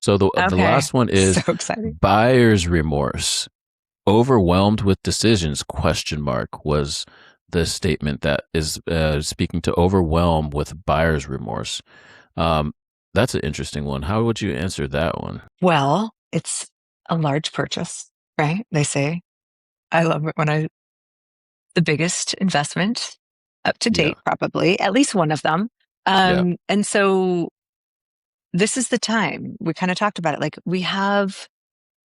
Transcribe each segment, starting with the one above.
So the Okay. last one So is exciting. buyer's remorse. Overwhelmed with decisions, question mark, was the statement that is speaking to overwhelm with buyer's remorse. Um, that's an interesting one. How would you answer that one? Well, it's a large purchase, right? They say. I love it when the biggest investment up to Yeah. date, probably, at least one of them. Yeah. And so this is the time. We kind of talked about it. Like we have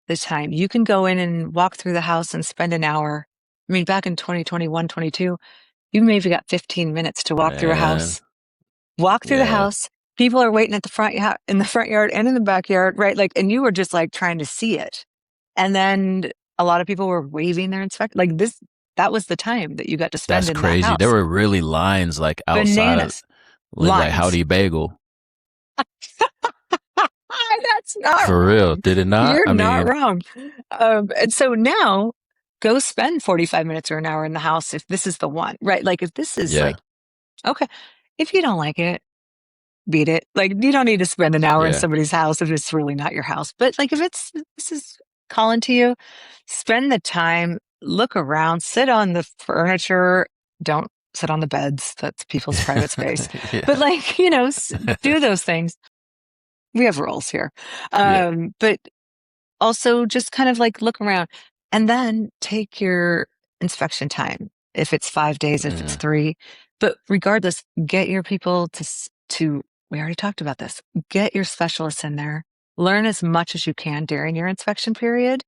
the time. You can go in and walk through the house and spend an hour. I mean, back in 2021, 22, you maybe got 15 minutes to walk through a Man. house, walk through the Yeah. house. People are waiting at the in the front yard and in the backyard, right? Like, and you were just like trying to see it. And then a lot of people were waving their inspection. Like this, that was the time that you got to spend That's in that crazy. There house. were really lines like outside of Bananas like lines. Howdy Bagel. That's not For real. wrong. Did it not? You're I not mean, wrong. And so now go spend 45 minutes or an hour in the house if this is the one, right? Like if this is yeah. like, okay, if you don't like it, beat it. Like you don't need to spend an hour in Yeah. somebody's house if it's really not your house. But like if this is calling to you, spend the time, look around, sit on the furniture. Don't sit on the beds. That's people's private space. But Yeah. like, do those things. We have rules here. Yeah. But also just kind of like look around and then take your inspection time. If it's 5 days, if it's Yeah. 3, but regardless, get your people to, we already talked about this, get your specialists in there, learn as much as you can during your inspection period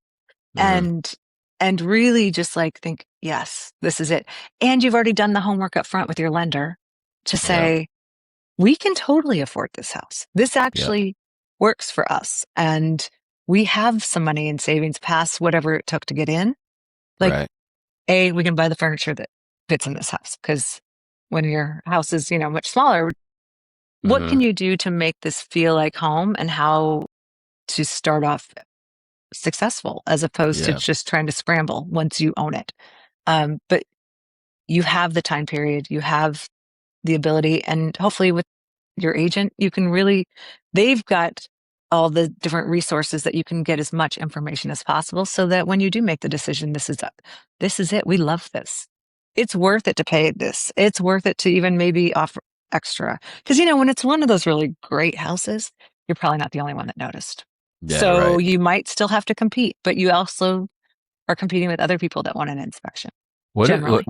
Mhm. and, and really just like think, yes, this is it. And you've already done the homework up front with your lender to Yeah. say, we can totally afford this house. This Yeah. actually works for us. And we have some money in savings past whatever it took to get in. Like, Right. we can buy the furniture that fits in this house because when your house is, much smaller, what can Mhm. you do to make this feel like home and how to start off successful as opposed to Yeah. just trying to scramble once you own it? But you have the time period, you have the ability, and hopefully with your agent, you can really, they've got all the different resources that you can get as much information as possible so that when you do make the decision, this is it. We love this. It's worth it to pay this. It's worth it to even maybe offer extra. Because, when it's one of those really great houses, you're probably not the only one that noticed. Yeah. So Right. you might still have to compete, but you also are competing with other people that want an inspection What, generally.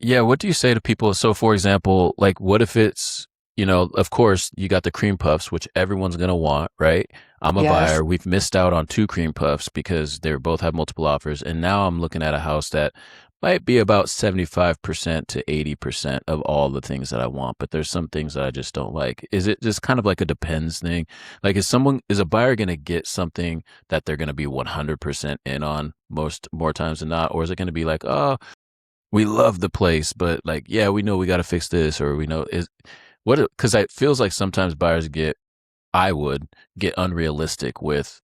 yeah, what do you say to people? So, for example, like, what if it's, of course, you got the cream puffs, which everyone's going to want, right? I'm a Yes. buyer. We've missed out on 2 cream puffs because they both have multiple offers. And now I'm looking at a house that might be about 75% to 80% of all the things that I want, but there's some things that I just don't like. Is it just kind of like a depends thing? Like, is a buyer going to get something that they're going to be 100% in on more times than not? Or is it going to be like, oh, we love the place, but like, yeah, we know we got to fix this, or we know is what, because it feels like sometimes I would get unrealistic with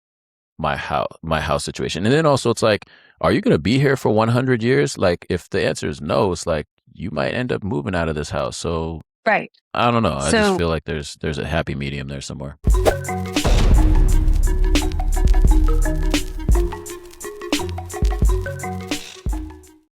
my house situation. And then also it's like, are you going to be here for 100 years? Like, if the answer is no, it's like, you might end up moving out of this house. So Right. I don't know. I just So feel like there's a happy medium there somewhere.